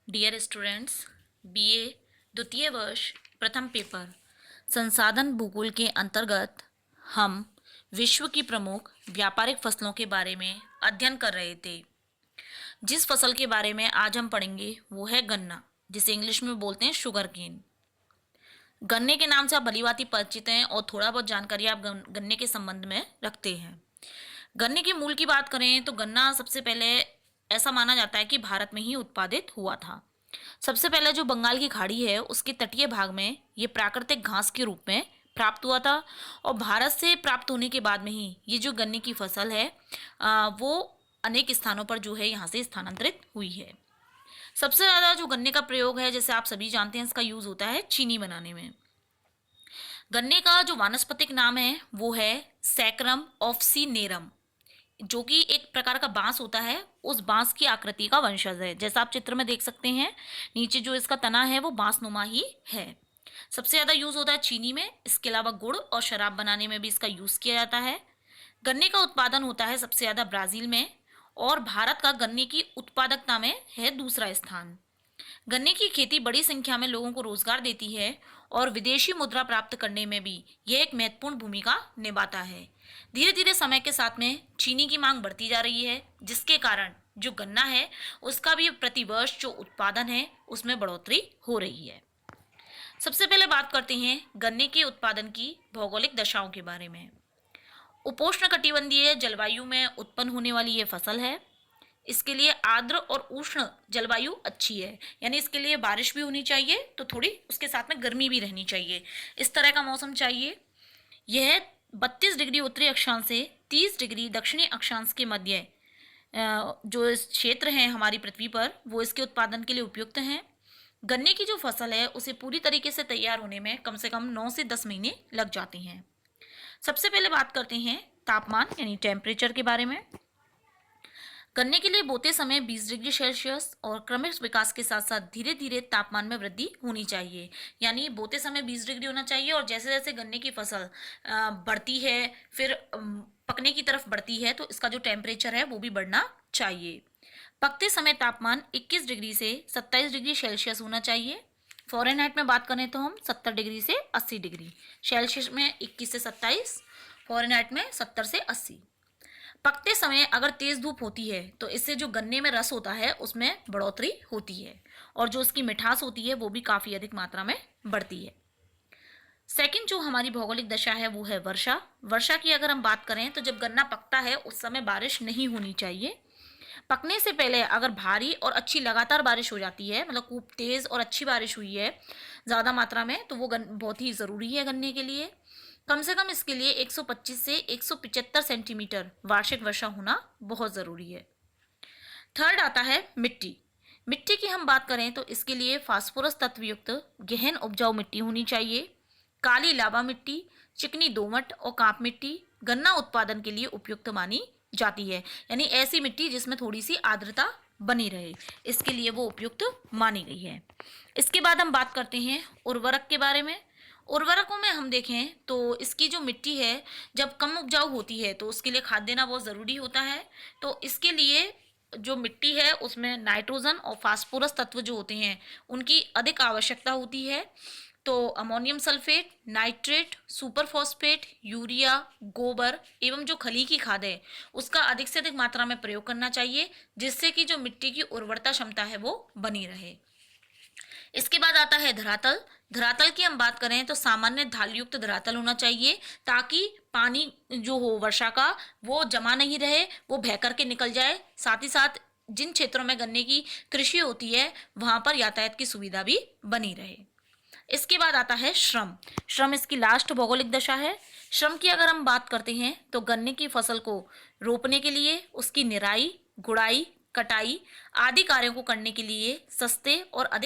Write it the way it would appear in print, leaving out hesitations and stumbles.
Dear students, BA द्वितीय वर्ष प्रथम पेपर संसाधन भूगोल के अंतर्गत हम विश्व की प्रमुख व्यापारिक फसलों के बारे में अध्ययन कर रहे थे। जिस फसल के बारे में आज हम पढ़ेंगे वो है गन्ना, जिसे इंग्लिश में बोलते हैं शुगर केन। गन्ने के नाम से आप भलीभांति परिचित हैं और थोड़ा बहुत जानकारी आप गन्ने के संबंध में रखते हैं। गन्ने के मूल की बात करें तो गन्ना सबसे पहले ऐसा माना जाता है कि भारत में ही उत्पादित हुआ था। सबसे पहले जो बंगाल की खाड़ी है उसके तटीय भाग में ये प्राकृतिक घास के रूप में प्राप्त हुआ था और भारत से प्राप्त होने के बाद में ही ये जो गन्ने की फसल है वो अनेक स्थानों पर जो है यहाँ से स्थानांतरित हुई है। सबसे ज़्यादा जो गन्ने का प्रयोग है, जैसे आप सभी जानते हैं, इसका यूज़ होता है चीनी बनाने में। गन्ने का जो वानस्पतिक नाम है वो है सैकरम ऑफ्सिनेरम, जो कि एक प्रकार का बांस होता है, उस बांस की आकृति का वंशज है। जैसा आप चित्र में देख सकते हैं, नीचे जो इसका तना है वो बांसनुमा ही है। सबसे ज़्यादा यूज़ होता है चीनी में, इसके अलावा गुड़ और शराब बनाने में भी इसका यूज़ किया जाता है। गन्ने का उत्पादन होता है सबसे ज़्यादा ब्राज़ील में और भारत का गन्ने की उत्पादकता में है दूसरा स्थान। गन्ने की खेती बड़ी संख्या में लोगों को रोजगार देती है और विदेशी मुद्रा प्राप्त करने में भी यह एक महत्वपूर्ण भूमिका निभाता है। धीरे धीरे समय के साथ में चीनी की मांग बढ़ती जा रही है, जिसके कारण जो गन्ना है उसका भी प्रतिवर्ष जो उत्पादन है उसमें बढ़ोतरी हो रही है। सबसे पहले बात करते हैं गन्ने के उत्पादन की भौगोलिक दशाओं के बारे में। उपोष्णकटिबंधीय जलवायु में उत्पन्न होने वाली ये फसल है। इसके लिए आर्द्र और उष्ण जलवायु अच्छी है, यानी इसके लिए बारिश भी होनी चाहिए तो थोड़ी उसके साथ में गर्मी भी रहनी चाहिए, इस तरह का मौसम चाहिए। यह 32 डिग्री उत्तरी अक्षांश से 30 डिग्री दक्षिणी अक्षांश के मध्य जो इस क्षेत्र है हमारी पृथ्वी पर, वो इसके उत्पादन के लिए उपयुक्त हैं। गन्ने की जो फसल है उसे पूरी तरीके से तैयार होने में कम से कम 9 से 10 महीने लग जाते हैं। सबसे पहले बात करते हैं तापमान यानी टेम्परेचर के बारे में। गन्ने के लिए बोते समय 20 डिग्री सेल्सियस और क्रमिक विकास के साथ साथ धीरे धीरे तापमान में वृद्धि होनी चाहिए, यानी बोते समय 20 डिग्री होना चाहिए और जैसे जैसे गन्ने की फसल बढ़ती है फिर पकने की तरफ बढ़ती है तो इसका जो टेम्परेचर है वो भी बढ़ना चाहिए। पकते समय तापमान 21 डिग्री से 27 डिग्री सेल्सियस होना चाहिए। फ़ारेनहाइट में बात करें तो हम 70 डिग्री से 80 डिग्री, सेल्सियस में 21 से 27, फ़ारेनहाइट में 70 से 80। पकते समय अगर तेज धूप होती है तो इससे जो गन्ने में रस होता है उसमें बढ़ोतरी होती है और जो उसकी मिठास होती है वो भी काफ़ी अधिक मात्रा में बढ़ती है। सेकंड जो हमारी भौगोलिक दशा है वो है वर्षा। वर्षा की अगर हम बात करें तो जब गन्ना पकता है उस समय बारिश नहीं होनी चाहिए। पकने से पहले अगर भारी और अच्छी लगातार बारिश हो जाती है, मतलब खूब तेज़ और अच्छी बारिश हुई है ज़्यादा मात्रा में, तो वो बहुत ही ज़रूरी है गन्ने के लिए। कम से कम इसके लिए 125 से 175 सेंटीमीटर वार्षिक वर्षा होना बहुत ज़रूरी है। थर्ड आता है मिट्टी। मिट्टी की हम बात करें तो इसके लिए फास्फोरस तत्वयुक्त गहन उपजाऊ मिट्टी होनी चाहिए। काली लावा मिट्टी, चिकनी दोमट और कांप मिट्टी गन्ना उत्पादन के लिए उपयुक्त मानी जाती है, यानी ऐसी मिट्टी जिसमें थोड़ी सी आर्द्रता बनी रहे, इसके लिए वो उपयुक्त मानी गई है। इसके बाद हम बात करते हैं उर्वरक के बारे में। उर्वरकों में हम देखें तो इसकी जो मिट्टी है जब कम उपजाऊ होती है तो उसके लिए खाद देना बहुत ज़रूरी होता है। तो इसके लिए जो मिट्टी है उसमें नाइट्रोजन और फास्फोरस तत्व जो होते हैं उनकी अधिक आवश्यकता होती है। तो ammonium sulphate, nitrate, super phosphate, urea, गोबर एवं जो खली की खाद है उसका अधिक से अधिक मात्रा में प्रयोग करना चाहिए, जिससे कि जो मिट्टी की उर्वरता क्षमता है वो बनी रहे। इसके बाद आता है धरातल। धरातल की हम बात करें तो सामान्य ढालयुक्त धरातल होना चाहिए, ताकि पानी जो हो वर्षा का वो जमा नहीं रहे, वो बह करके निकल जाए। साथ ही साथ जिन क्षेत्रों में गन्ने की कृषि होती है वहां पर यातायात की सुविधा भी बनी रहे। इसके बाद आता है श्रम। श्रम इसकी लास्ट भौगोलिक दशा है। श्रम की अगर हम बात करते हैं तो गन्ने की फसल को रोपने के लिए, उसकी निराई, गुड़ाई, कटाई आदि कार्यों को करने के लिए सस्ते और अधिक